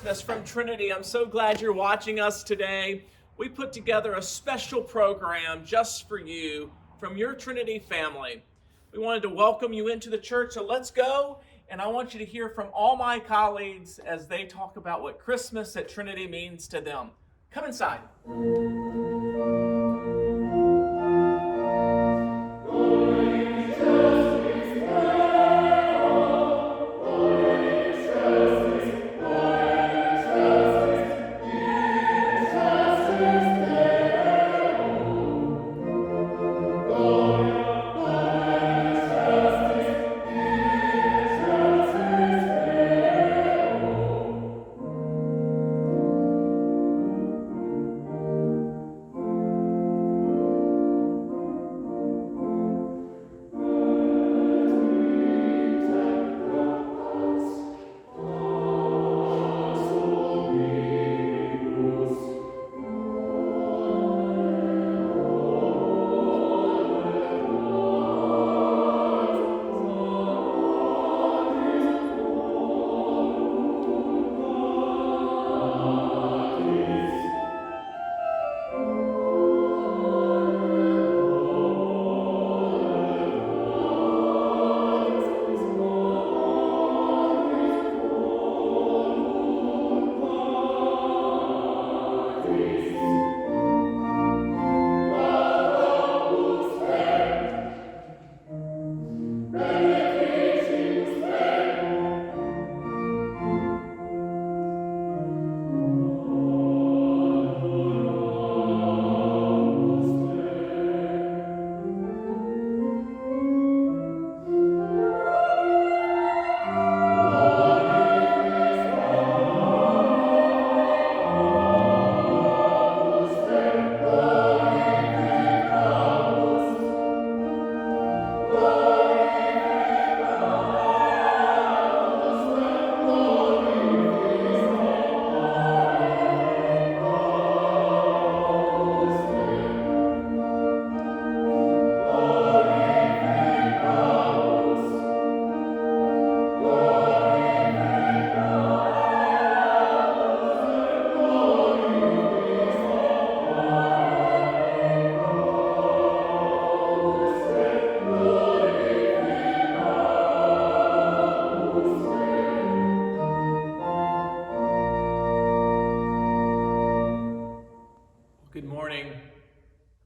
Christmas from Trinity. I'm so glad you're watching us today. We put together a special program just for you from your Trinity family. We wanted to welcome you into the church, so let's go. And I want you to hear from all my colleagues as they talk about what Christmas at Trinity means to them. Come inside.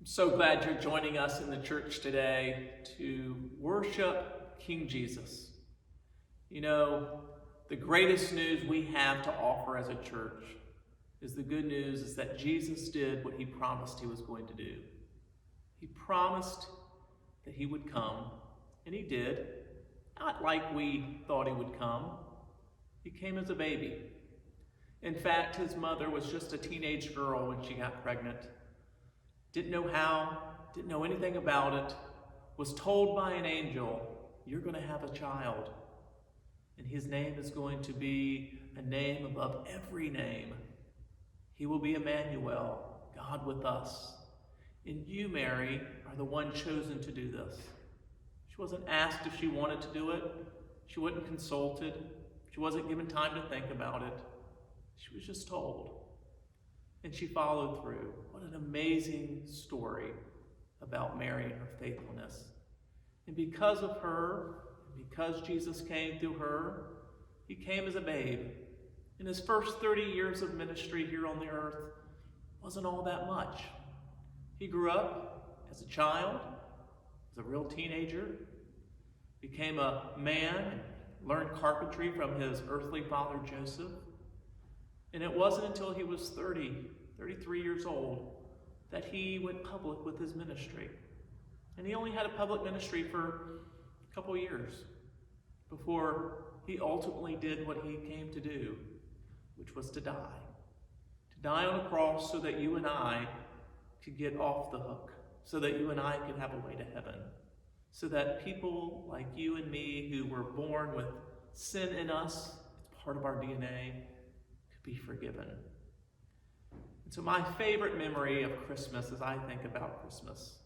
So glad you're joining us in the church today to worship King Jesus. You know, the greatest news we have to offer as a church is the good news is that Jesus did what he promised he was going to do. He promised that he would come, and he did, not like we thought he would come. He came as a baby. In fact, his mother was just a teenage girl when she got pregnant. Didn't know how, didn't know anything about it, was told by an angel, you're going to have a child, and his name is going to be a name above every name. He will be Emmanuel, God with us. And you, Mary, are the one chosen to do this. She wasn't asked if she wanted to do it. She wasn't consulted. She wasn't given time to think about it. She was just told. And she followed through. What an amazing story about Mary and her faithfulness. And because of her, because Jesus came through her, he came as a babe. In his first 30 years of ministry here on the earth, wasn't all that much. He grew up as a child, as a real teenager, became a man, learned carpentry from his earthly father Joseph. And it wasn't until he was 33 years old, that he went public with his ministry. And he only had a public ministry for a couple years before he ultimately did what he came to do, which was to die. To die on a cross so that you and I could get off the hook, so that you and I could have a way to heaven, so that people like you and me who were born with sin in us, it's part of our DNA, could be forgiven. And so my favorite memory of Christmas, as I think about Christmas,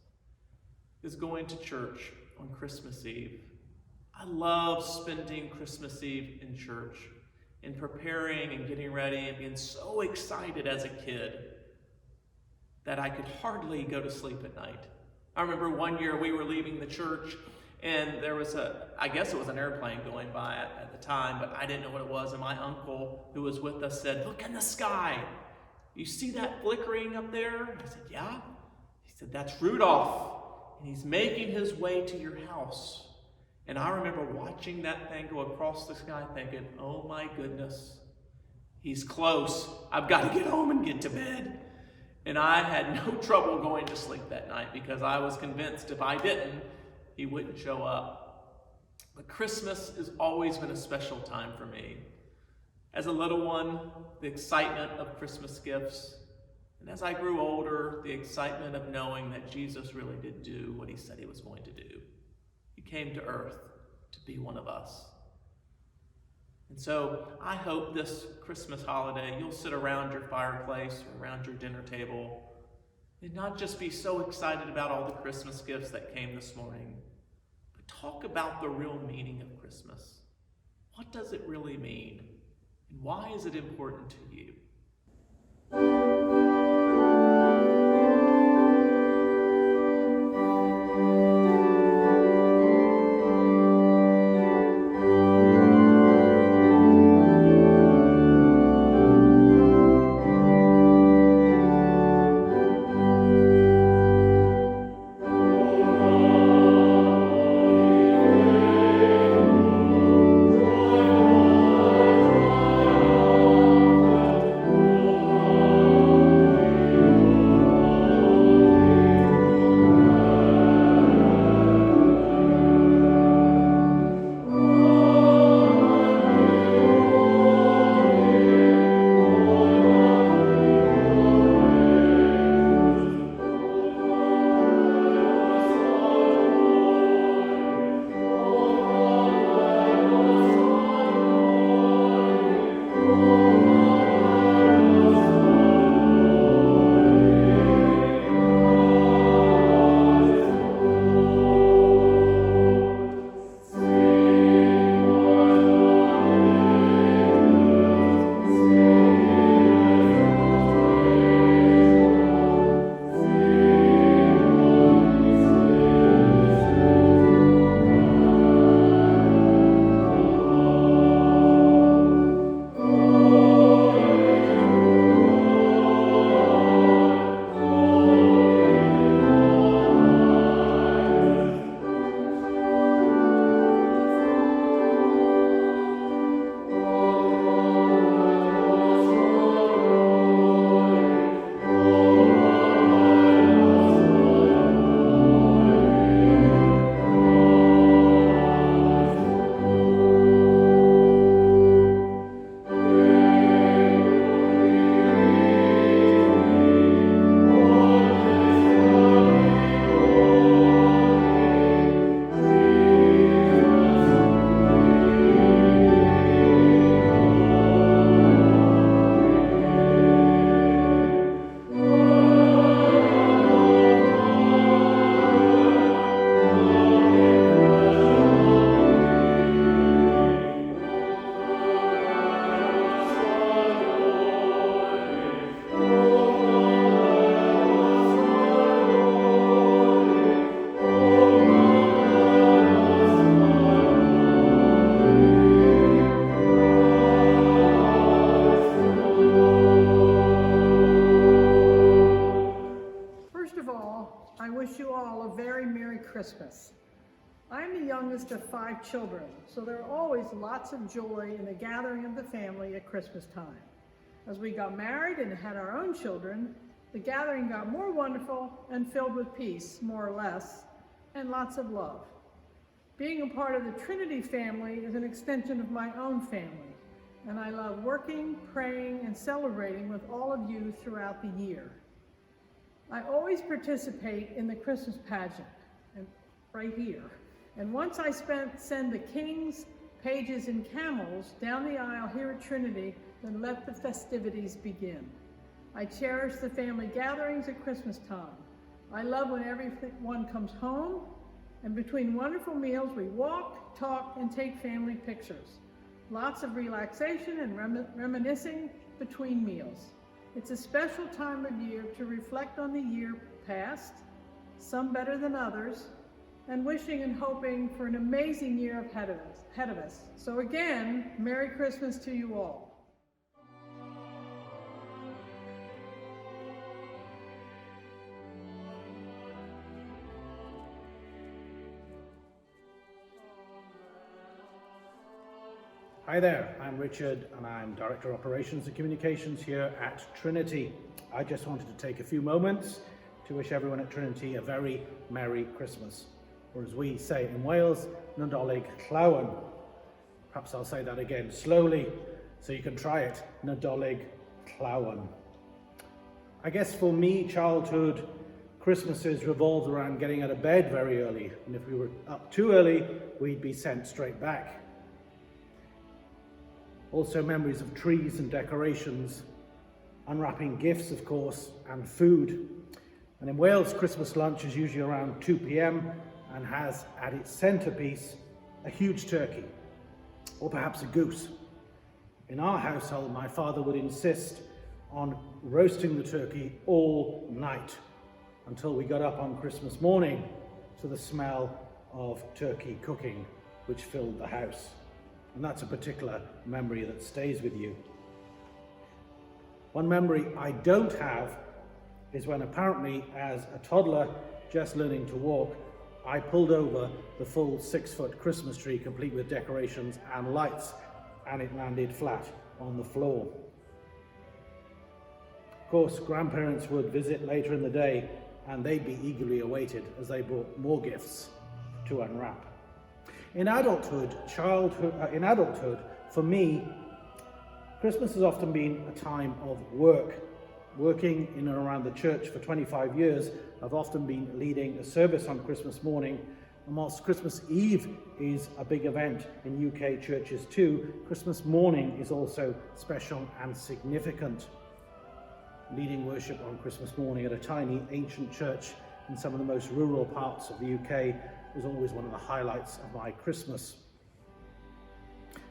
is going to church on Christmas Eve. I love spending Christmas Eve in church and preparing and getting ready and being so excited as a kid that I could hardly go to sleep at night. I remember one year we were leaving the church and there was I guess it was an airplane going by at the time, but I didn't know what it was. And my uncle who was with us said, "Look in the sky. You see that flickering up there?" I said, "Yeah." He said, "That's Rudolph, and he's making his way to your house." And I remember watching that thing go across the sky thinking, "Oh my goodness, he's close. I've got to get home and get to bed." And I had no trouble going to sleep that night because I was convinced if I didn't, he wouldn't show up. But Christmas has always been a special time for me. As a little one, the excitement of Christmas gifts. And as I grew older, the excitement of knowing that Jesus really did do what he said he was going to do. He came to earth to be one of us. And so I hope this Christmas holiday you'll sit around your fireplace or around your dinner table and not just be so excited about all the Christmas gifts that came this morning, but talk about the real meaning of Christmas. What does it really mean? And why is it important to you? Christmas. I'm the youngest of 5 children, so there are always lots of joy in the gathering of the family at Christmas time. As we got married and had our own children, the gathering got more wonderful and filled with peace, more or less, and lots of love. Being a part of the Trinity family is an extension of my own family, and I love working, praying, and celebrating with all of you throughout the year. I always participate in the Christmas pageant, and right here. And once I send the kings, pages, and camels down the aisle here at Trinity, then let the festivities begin. I cherish the family gatherings at Christmas time. I love when everyone comes home, and between wonderful meals, we walk, talk, and take family pictures. lots of relaxation and reminiscing between meals. It's a special time of year to reflect on the year past, some better than others, and wishing and hoping for an amazing year ahead of us. So again, Merry Christmas to you all. Hi there, I'm Richard and I'm Director of Operations and Communications here at Trinity. I just wanted to take a few moments to wish everyone at Trinity a very Merry Christmas. Or as we say in Wales, Nadolig Llawen. Perhaps I'll say that again slowly so you can try it. Nadolig Llawen. I guess for me, childhood Christmases revolved around getting out of bed very early. And if we were up too early, we'd be sent straight back. Also memories of trees and decorations, unwrapping gifts, of course, and food. And in Wales, Christmas lunch is usually around 2 p.m. and has at its centrepiece a huge turkey, or perhaps a goose. In our household, my father would insist on roasting the turkey all night until we got up on Christmas morning to the smell of turkey cooking, which filled the house. And that's a particular memory that stays with you. One memory I don't have is when apparently as a toddler just learning to walk, I pulled over the full 6-foot Christmas tree complete with decorations and lights, and it landed flat on the floor. Of course, grandparents would visit later in the day and they'd be eagerly awaited as they brought more gifts to unwrap. In adulthood, for me, Christmas has often been a time of work. Working in and around the church for 25 years, I've often been leading a service on Christmas morning. And whilst Christmas Eve is a big event in UK churches too, Christmas morning is also special and significant. Leading worship on Christmas morning at a tiny ancient church in some of the most rural parts of the UK was always one of the highlights of my Christmas.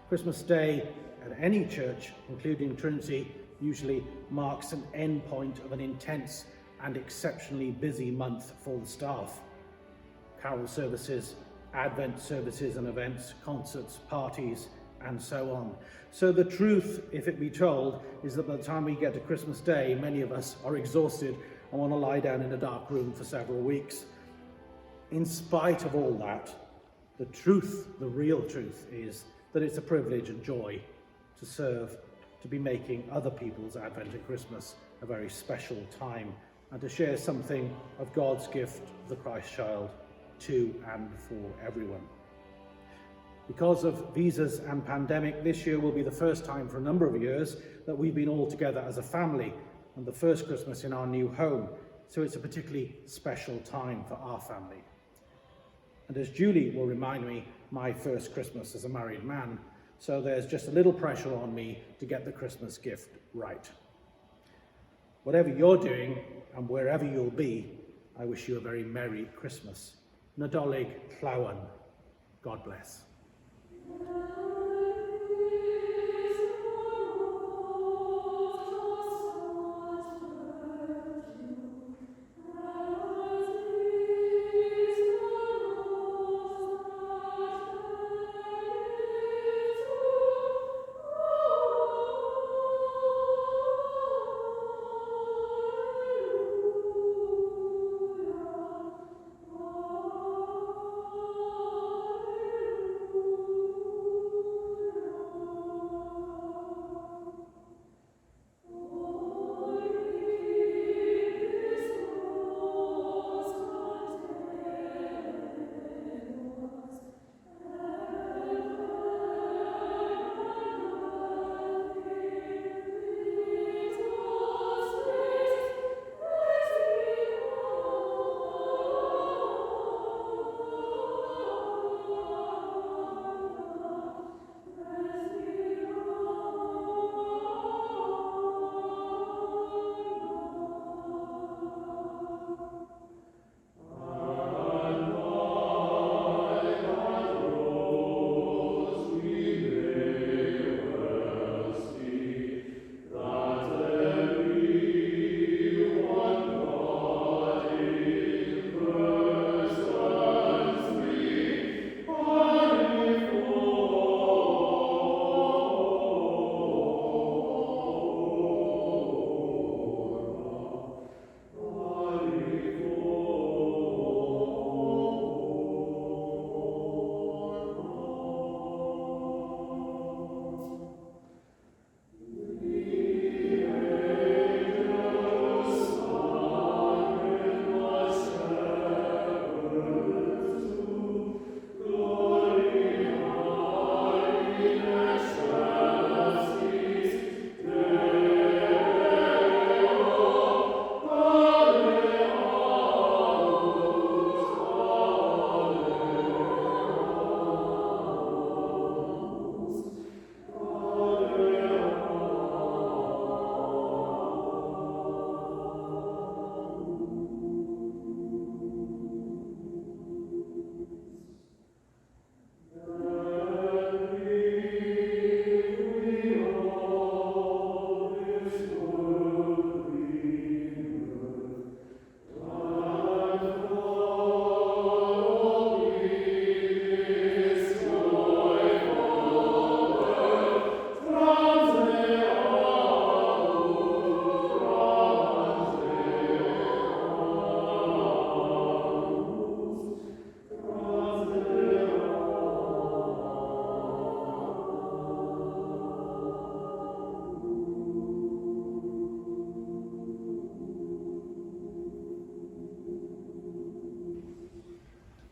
Christmas Day at any church, including Trinity, usually marks an end point of an intense and exceptionally busy month for the staff. Carol services, Advent services and events, concerts, parties, and so on. So the truth, if it be told, is that by the time we get to Christmas Day, many of us are exhausted and want to lie down in a dark room for several weeks. In spite of all that, the truth, the real truth, is that it's a privilege and joy to serve, to be making other people's Advent and Christmas a very special time, and to share something of God's gift of the Christ child to and for everyone. Because of visas and pandemic, this year will be the first time for a number of years that we've been all together as a family, and the first Christmas in our new home, so it's a particularly special time for our family. And as Julie will remind me, my first Christmas as a married man, so there's just a little pressure on me to get the Christmas gift right. Whatever you're doing and wherever you'll be, I wish you a very Merry Christmas. Nadolig Llawen. God bless.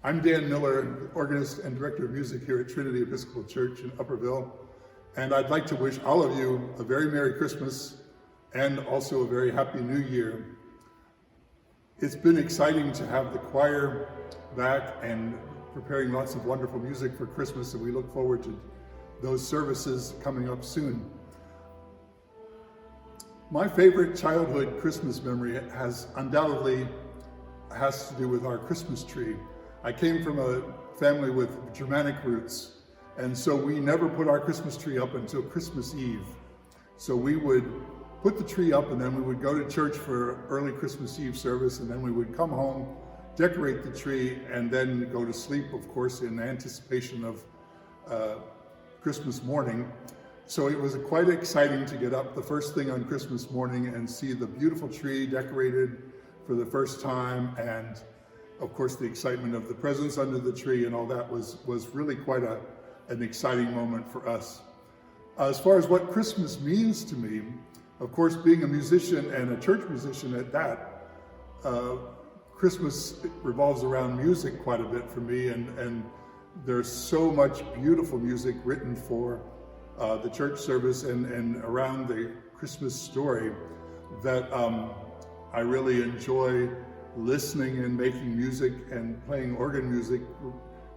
I'm Dan Miller, organist and director of music here at Trinity Episcopal Church in Upperville, and I'd like to wish all of you a very Merry Christmas and also a very Happy New Year. It's been exciting to have the choir back and preparing lots of wonderful music for Christmas, and we look forward to those services coming up soon. My favorite childhood Christmas memory undoubtedly has to do with our Christmas tree. I came from a family with Germanic roots, and so we never put our Christmas tree up until Christmas Eve. So we would put the tree up, and then we would go to church for early Christmas Eve service, and then we would come home, decorate the tree, and then go to sleep, of course, in anticipation of Christmas morning. So it was quite exciting to get up the first thing on Christmas morning and see the beautiful tree decorated for the first time, and of course the excitement of the presents under the tree and all that was really quite an exciting moment for us. As far as what Christmas means to me, of course, being a musician and a church musician at that, Christmas revolves around music quite a bit for me, and there's so much beautiful music written for the church service and around the Christmas story that I really enjoy listening and making music and playing organ music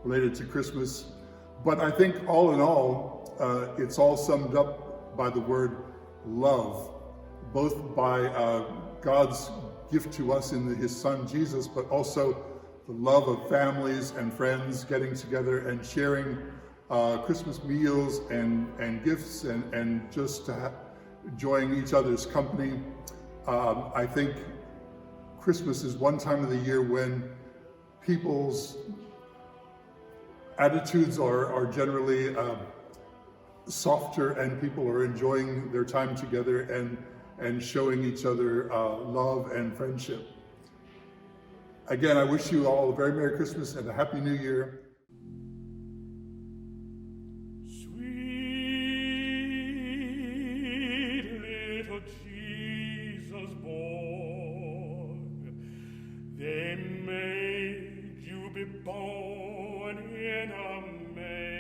related to Christmas. But I think all in all, it's all summed up by the word love, both by God's gift to us in His Son Jesus, but also the love of families and friends getting together and sharing Christmas meals and gifts and just enjoying each other's company. I think Christmas is one time of the year when people's attitudes are generally softer, and people are enjoying their time together and showing each other love and friendship. Again, I wish you all a very Merry Christmas and a Happy New Year. Born in a manger,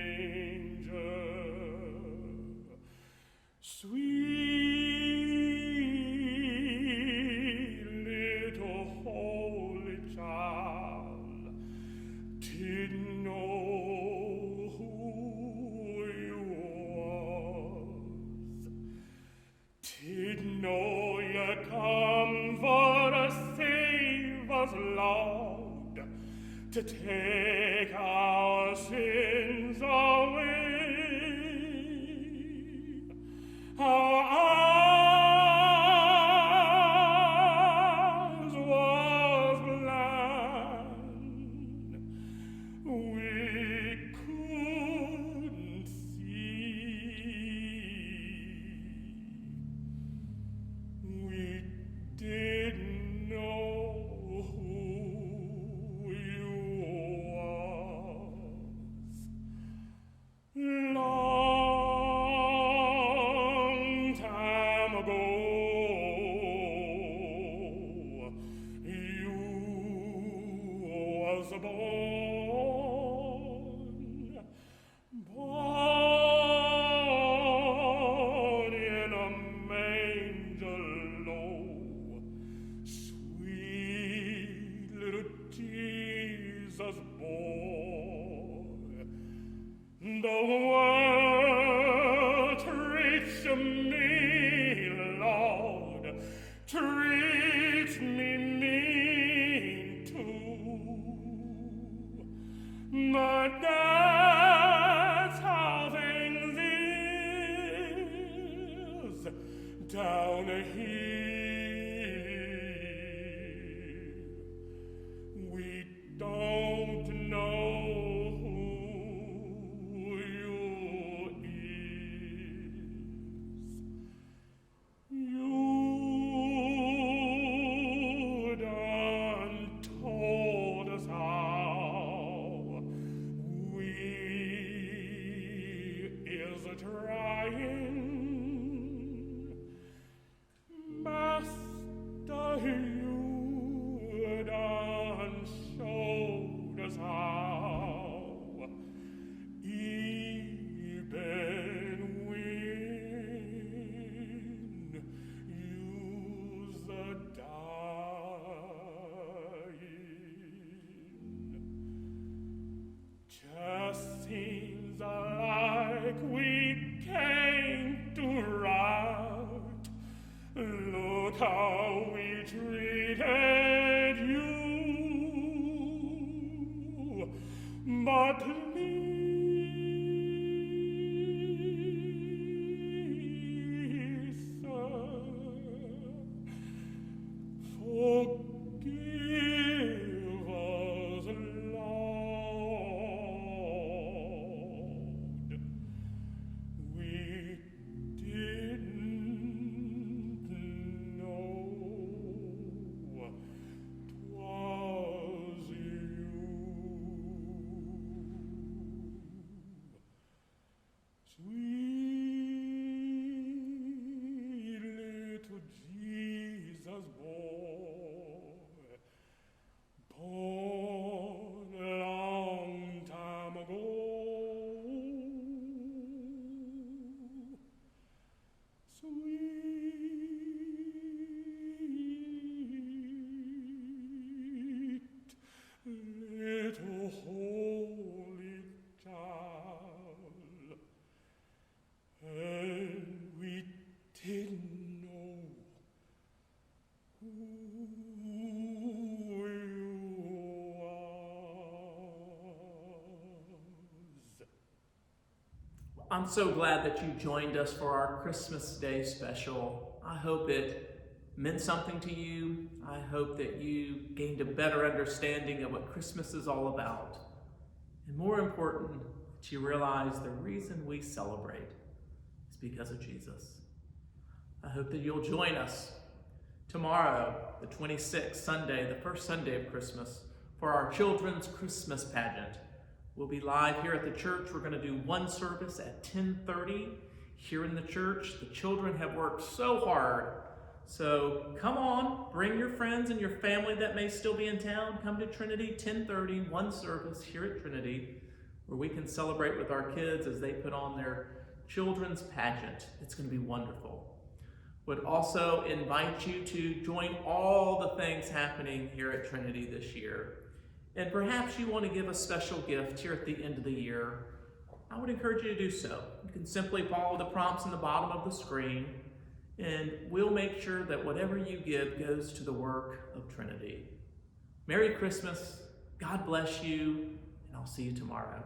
sweet little holy child, didn't know who you was, didn't know you come for to save us, Lord, to take our sins away. Our eyes was blind, we couldn't see, we didn't know who you was. Long time ago, you was born in a manger low, sweet little Jesus boy. The world treats me, Lord, treats me mean too. how we treated you, but please, sir, forgive us, Lord. We didn't know 'twas you. Sweet little Jesus boy, born a long time ago. Sweet little holy child, and we didn't know who you was. I'm so glad that you joined us for our Christmas Day special. I hope it meant something to you. I hope that you gained a better understanding of what Christmas is all about. And more important, that you realize the reason we celebrate is because of Jesus. I hope that you'll join us tomorrow, the 26th, Sunday, the first Sunday of Christmas, for our children's Christmas pageant. We'll be live here at the church. We're going to do one service at 10:30 here in the church. The children have worked so hard. So come on, bring your friends and your family that may still be in town. Come to Trinity, 10:30, one service here at Trinity, where we can celebrate with our kids as they put on their children's pageant. It's going to be wonderful. Would also invite you to join all the things happening here at Trinity this year. And perhaps you want to give a special gift here at the end of the year. I would encourage you to do so. You can simply follow the prompts in the bottom of the screen, and we'll make sure that whatever you give goes to the work of Trinity. Merry Christmas, God bless you, and I'll see you tomorrow.